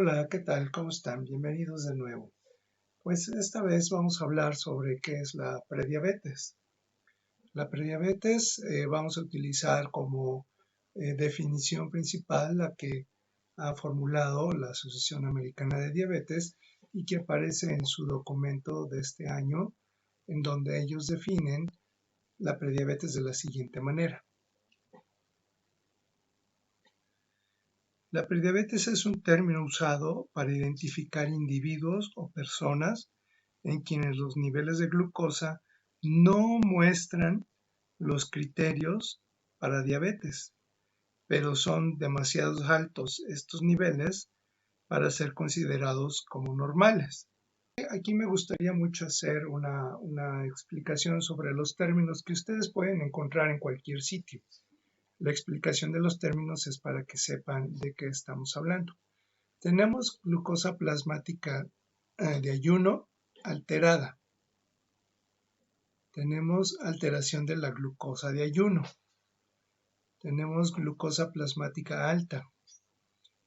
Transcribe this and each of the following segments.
Hola, ¿qué tal? ¿Cómo están? Bienvenidos de nuevo. Pues esta vez vamos a hablar sobre qué es la prediabetes. La prediabetes vamos a utilizar como definición principal la que ha formulado la Asociación Americana de Diabetes y que aparece en su documento de este año, en donde ellos definen la prediabetes de la siguiente manera. La prediabetes es un término usado para identificar individuos o personas en quienes los niveles de glucosa no muestran los criterios para diabetes, pero son demasiado altos estos niveles para ser considerados como normales. Aquí me gustaría mucho hacer una explicación sobre los términos que ustedes pueden encontrar en cualquier sitio. La explicación de los términos es para que sepan de qué estamos hablando. Tenemos glucosa plasmática de ayuno alterada. Tenemos alteración de la glucosa de ayuno. Tenemos glucosa plasmática alta.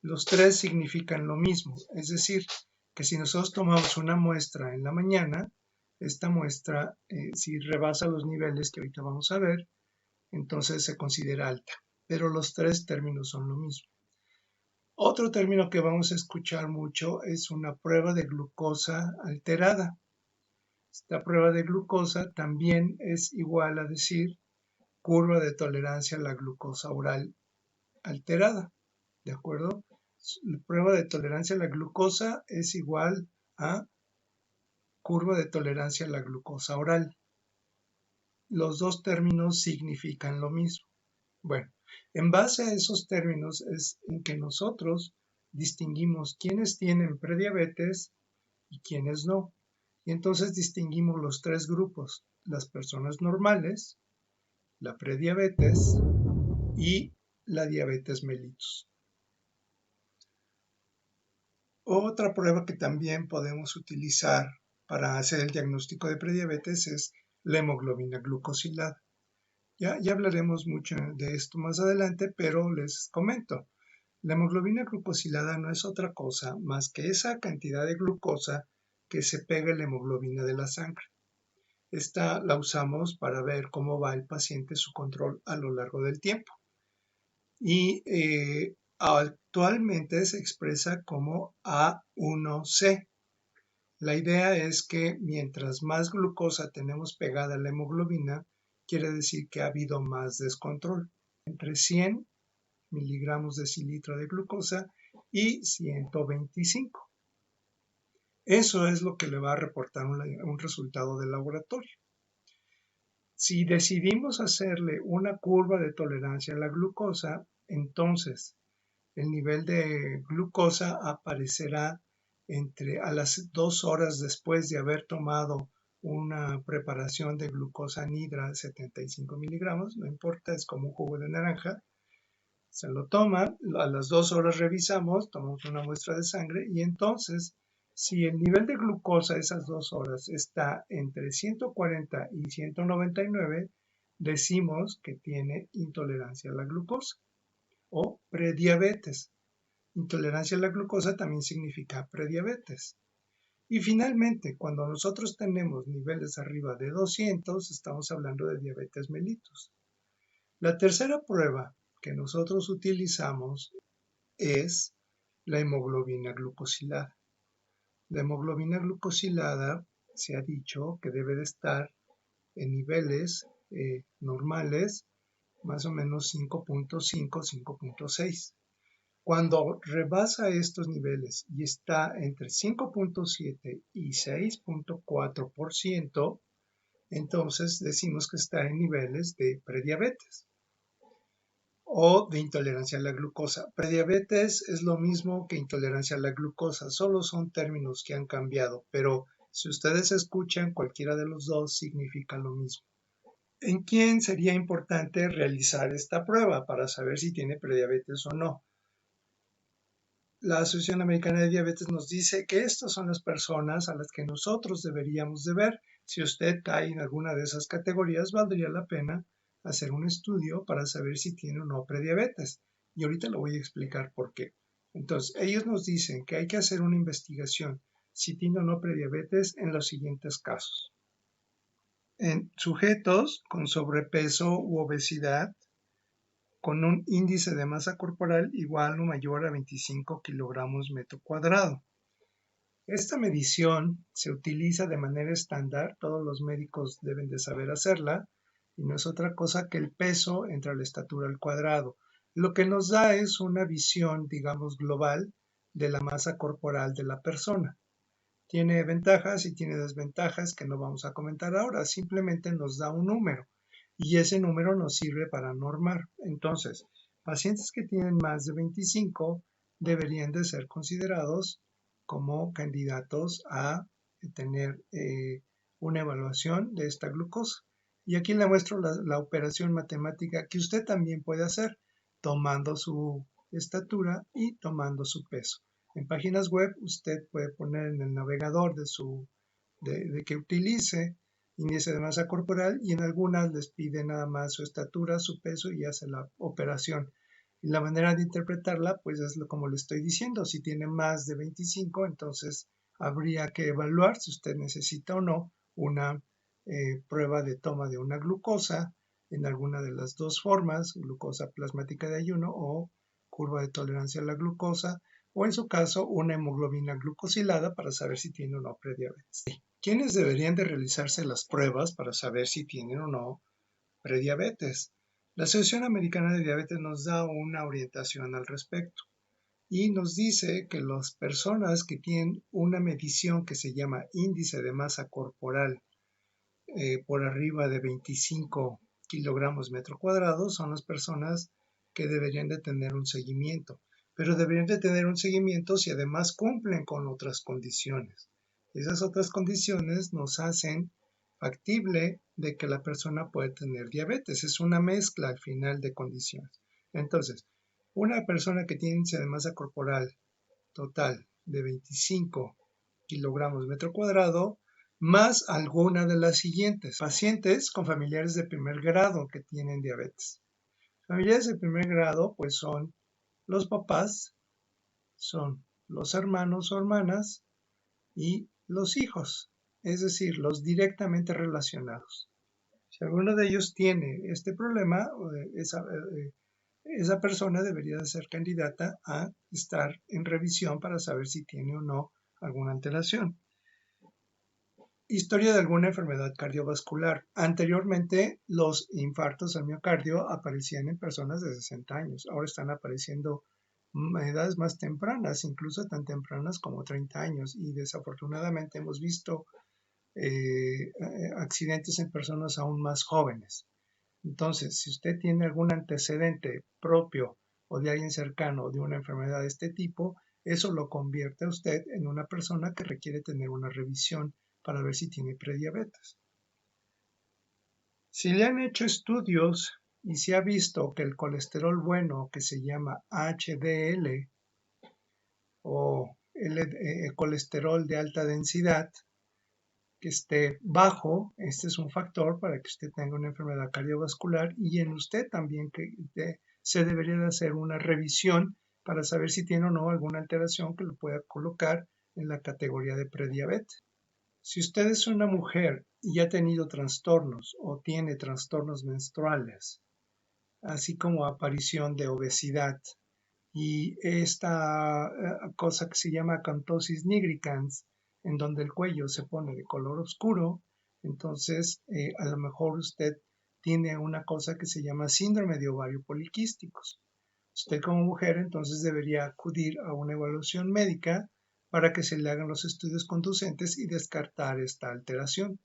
Los tres significan lo mismo, es decir, que si nosotros tomamos una muestra en la mañana, esta muestra, si rebasa los niveles que ahorita vamos a ver, entonces se considera alta, pero los tres términos son lo mismo. Otro término que vamos a escuchar mucho es una prueba de glucosa alterada. Esta prueba de glucosa también es igual a decir curva de tolerancia a la glucosa oral alterada, ¿de acuerdo? La prueba de tolerancia a la glucosa es igual a curva de tolerancia a la glucosa oral. Los dos términos significan lo mismo. Bueno, en base a esos términos es en que nosotros distinguimos quiénes tienen prediabetes y quiénes no. Y entonces distinguimos los tres grupos, las personas normales, la prediabetes y la diabetes mellitus. Otra prueba que también podemos utilizar para hacer el diagnóstico de prediabetes es la hemoglobina glucosilada. Ya hablaremos mucho de esto más adelante, pero les comento. La hemoglobina glucosilada no es otra cosa más que esa cantidad de glucosa que se pega en la hemoglobina de la sangre. Esta la usamos para ver cómo va el paciente su control a lo largo del tiempo. Y actualmente se expresa como A1C. La idea es que mientras más glucosa tenemos pegada a la hemoglobina, quiere decir que ha habido más descontrol. Entre 100 miligramos decilitro de glucosa y 125. Eso es lo que le va a reportar un resultado de laboratorio. Si decidimos hacerle una curva de tolerancia a la glucosa, entonces el nivel de glucosa aparecerá a las 2 horas después de haber tomado una preparación de glucosa anhidra 75 miligramos, no importa, es como un jugo de naranja. Se lo toma, a las 2 horas revisamos, tomamos una muestra de sangre y entonces si el nivel de glucosa esas 2 horas está entre 140 y 199, decimos que tiene intolerancia a la glucosa o prediabetes. Intolerancia a la glucosa también significa prediabetes. Y finalmente, cuando nosotros tenemos niveles arriba de 200, estamos hablando de diabetes mellitus. La tercera prueba que nosotros utilizamos es la hemoglobina glucosilada. La hemoglobina glucosilada se ha dicho que debe de estar en niveles normales, más o menos 5.5, 5.6. Cuando rebasa estos niveles y está entre 5.7 y 6.4%, entonces decimos que está en niveles de prediabetes o de intolerancia a la glucosa. Prediabetes es lo mismo que intolerancia a la glucosa, solo son términos que han cambiado, pero si ustedes escuchan, cualquiera de los dos significa lo mismo. ¿En quién sería importante realizar esta prueba para saber si tiene prediabetes o no? La Asociación Americana de Diabetes nos dice que estas son las personas a las que nosotros deberíamos de ver. Si usted cae en alguna de esas categorías, valdría la pena hacer un estudio para saber si tiene o no prediabetes. Y ahorita le voy a explicar por qué. Entonces, ellos nos dicen que hay que hacer una investigación si tiene o no prediabetes en los siguientes casos. En sujetos con sobrepeso u obesidad, con un índice de masa corporal igual o mayor a 25 kilogramos metro cuadrado. Esta medición se utiliza de manera estándar, todos los médicos deben de saber hacerla, y no es otra cosa que el peso entre la estatura al cuadrado. Lo que nos da es una visión, digamos, global de la masa corporal de la persona. Tiene ventajas y tiene desventajas que no vamos a comentar ahora, simplemente nos da un número y ese número nos sirve para normar. Entonces, pacientes que tienen más de 25 deberían de ser considerados como candidatos a tener una evaluación de esta glucosa. Y aquí le muestro la operación matemática que usted también puede hacer tomando su estatura y tomando su peso. En páginas web usted puede poner en el navegador de que utilice índice de masa corporal y en algunas les pide nada más su estatura, su peso y hace la operación. Y la manera de interpretarla pues es como le estoy diciendo, si tiene más de 25 entonces habría que evaluar si usted necesita o no una prueba de toma de una glucosa en alguna de las dos formas, glucosa plasmática de ayuno o curva de tolerancia a la glucosa, o en su caso una hemoglobina glucosilada para saber si tiene o no prediabetes. ¿Quiénes deberían de realizarse las pruebas para saber si tienen o no prediabetes? La Asociación Americana de Diabetes nos da una orientación al respecto y nos dice que las personas que tienen una medición que se llama índice de masa corporal por arriba de 25 kilogramos metro cuadrado son las personas que deberían de tener un seguimiento, pero deberían de tener un seguimiento si además cumplen con otras condiciones. Esas otras condiciones nos hacen factible de que la persona puede tener diabetes. Es una mezcla al final de condiciones. Entonces, una persona que tiene índice de masa corporal total de 25 kilogramos metro cuadrado más alguna de las siguientes. Pacientes con familiares de primer grado que tienen diabetes. Familiares de primer grado pues son los papás, son los hermanos o hermanas y los hijos, es decir, los directamente relacionados. Si alguno de ellos tiene este problema, esa persona debería de ser candidata a estar en revisión para saber si tiene o no alguna alteración. Historia de alguna enfermedad cardiovascular. Anteriormente, los infartos al miocardio aparecían en personas de 60 años. Ahora están apareciendo a edades más tempranas, incluso tan tempranas como 30 años. Y desafortunadamente hemos visto accidentes en personas aún más jóvenes. Entonces, si usted tiene algún antecedente propio o de alguien cercano de una enfermedad de este tipo, eso lo convierte a usted en una persona que requiere tener una revisión para ver si tiene prediabetes. Si le han hecho estudios y se ha visto que el colesterol bueno, que se llama HDL o el colesterol de alta densidad, que esté bajo, este es un factor para que usted tenga una enfermedad cardiovascular y en usted también se debería de hacer una revisión para saber si tiene o no alguna alteración que lo pueda colocar en la categoría de prediabetes. Si usted es una mujer y ha tenido trastornos o tiene trastornos menstruales, así como aparición de obesidad y esta cosa que se llama acanthosis nigricans, en donde el cuello se pone de color oscuro, entonces a lo mejor usted tiene una cosa que se llama síndrome de ovario poliquísticos. Usted como mujer entonces debería acudir a una evaluación médica para que se le hagan los estudios conducentes y descartar esta alteración.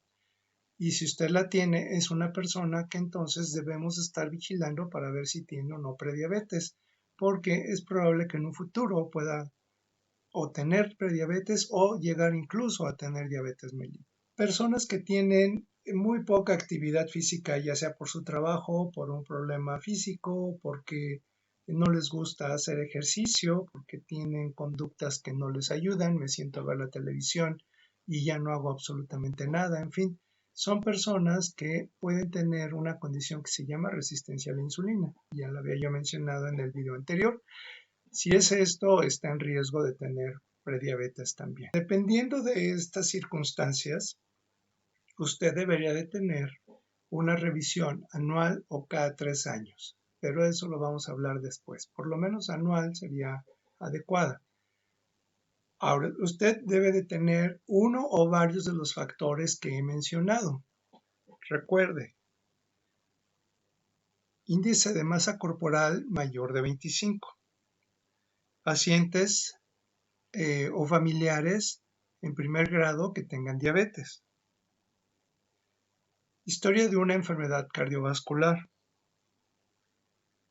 Y si usted la tiene, es una persona que entonces debemos estar vigilando para ver si tiene o no prediabetes, porque es probable que en un futuro pueda o tener prediabetes o llegar incluso a tener diabetes mellitus. Personas que tienen muy poca actividad física, ya sea por su trabajo, por un problema físico, porque no les gusta hacer ejercicio, porque tienen conductas que no les ayudan, me siento a ver la televisión y ya no hago absolutamente nada, en fin, son personas que pueden tener una condición que se llama resistencia a la insulina, ya la había yo mencionado en el video anterior. Si es esto, está en riesgo de tener prediabetes también. Dependiendo de estas circunstancias, usted debería de tener una revisión anual o cada 3 años, pero eso lo vamos a hablar después. Por lo menos anual sería adecuada. Ahora, usted debe de tener uno o varios de los factores que he mencionado. Recuerde, índice de masa corporal mayor de 25, pacientes o familiares en primer grado que tengan diabetes, historia de una enfermedad cardiovascular,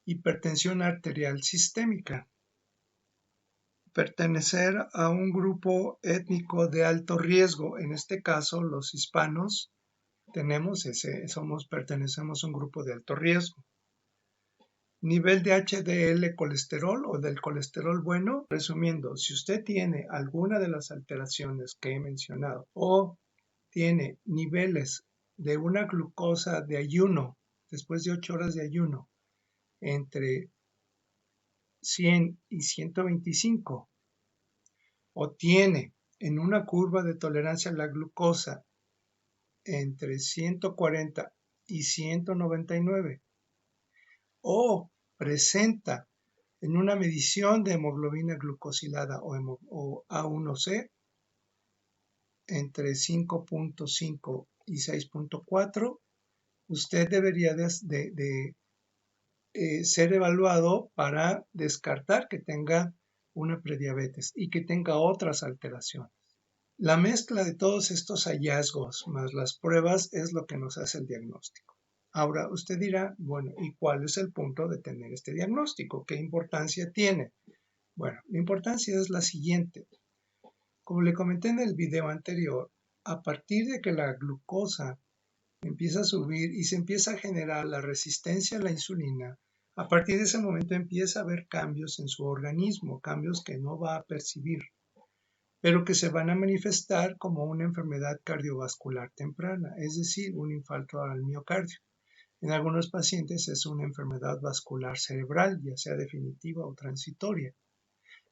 hipertensión arterial sistémica, pertenecer a un grupo étnico de alto riesgo, en este caso los hispanos pertenecemos a un grupo de alto riesgo. Nivel de HDL colesterol o del colesterol bueno. Resumiendo, si usted tiene alguna de las alteraciones que he mencionado o tiene niveles de una glucosa de ayuno, después de 8 horas de ayuno, entre 100 y 125, o tiene en una curva de tolerancia a la glucosa entre 140 y 199, o presenta en una medición de hemoglobina glucosilada o A1C entre 5.5 y 6.4, usted debería de ser evaluado para descartar que tenga una prediabetes y que tenga otras alteraciones. La mezcla de todos estos hallazgos más las pruebas es lo que nos hace el diagnóstico. Ahora usted dirá, bueno, ¿y cuál es el punto de tener este diagnóstico? ¿Qué importancia tiene? Bueno, la importancia es la siguiente. Como le comenté en el video anterior, a partir de que la glucosa empieza a subir y se empieza a generar la resistencia a la insulina, a partir de ese momento empieza a haber cambios en su organismo, cambios que no va a percibir, pero que se van a manifestar como una enfermedad cardiovascular temprana, es decir, un infarto al miocardio. En algunos pacientes es una enfermedad vascular cerebral, ya sea definitiva o transitoria.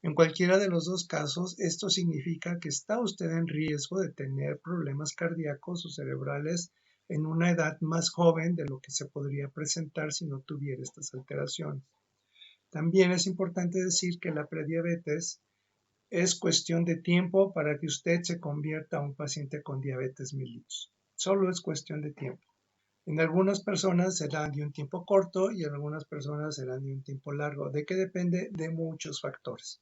En cualquiera de los dos casos, esto significa que está usted en riesgo de tener problemas cardíacos o cerebrales en una edad más joven de lo que se podría presentar si no tuviera estas alteraciones. También es importante decir que la prediabetes es cuestión de tiempo para que usted se convierta a un paciente con diabetes mellitus. Solo es cuestión de tiempo. En algunas personas será de un tiempo corto y en algunas personas será de un tiempo largo. ¿De qué depende? De muchos factores.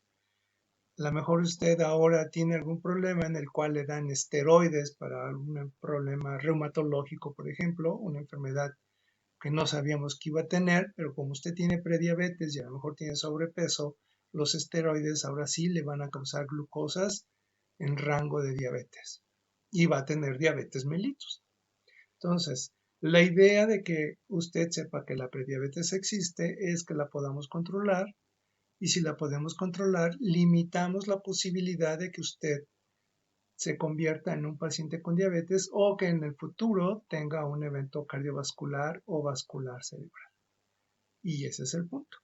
A lo mejor usted ahora tiene algún problema en el cual le dan esteroides para algún problema reumatológico, por ejemplo, una enfermedad que no sabíamos que iba a tener, pero como usted tiene prediabetes y a lo mejor tiene sobrepeso, los esteroides ahora sí le van a causar glucosas en rango de diabetes y va a tener diabetes mellitus. Entonces, la idea de que usted sepa que la prediabetes existe es que la podamos controlar, y si la podemos controlar, limitamos la posibilidad de que usted se convierta en un paciente con diabetes o que en el futuro tenga un evento cardiovascular o vascular cerebral. Y ese es el punto.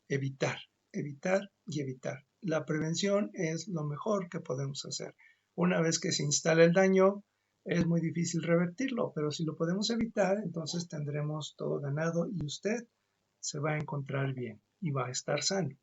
Evitar, evitar y evitar. La prevención es lo mejor que podemos hacer. Una vez que se instala el daño, es muy difícil revertirlo, pero si lo podemos evitar, entonces tendremos todo ganado y usted se va a encontrar bien y va a estar sano.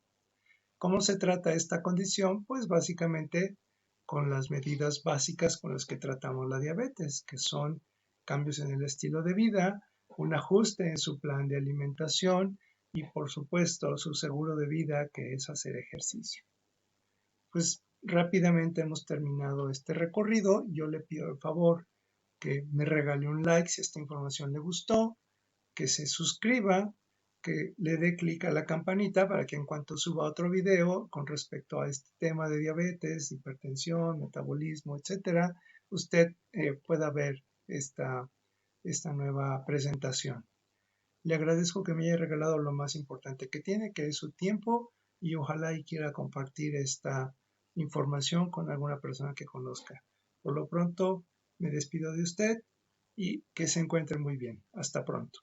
¿Cómo se trata esta condición? Pues básicamente con las medidas básicas con las que tratamos la diabetes, que son cambios en el estilo de vida, un ajuste en su plan de alimentación y por supuesto su seguro de vida, que es hacer ejercicio. Pues rápidamente hemos terminado este recorrido. Yo le pido el favor que me regale un like si esta información le gustó, que se suscriba, que le dé clic a la campanita para que en cuanto suba otro video con respecto a este tema de diabetes, hipertensión, metabolismo, etcétera, usted pueda ver esta nueva presentación. Le agradezco que me haya regalado lo más importante que tiene, que es su tiempo, y ojalá y quiera compartir esta información con alguna persona que conozca. Por lo pronto, me despido de usted y que se encuentre muy bien. Hasta pronto.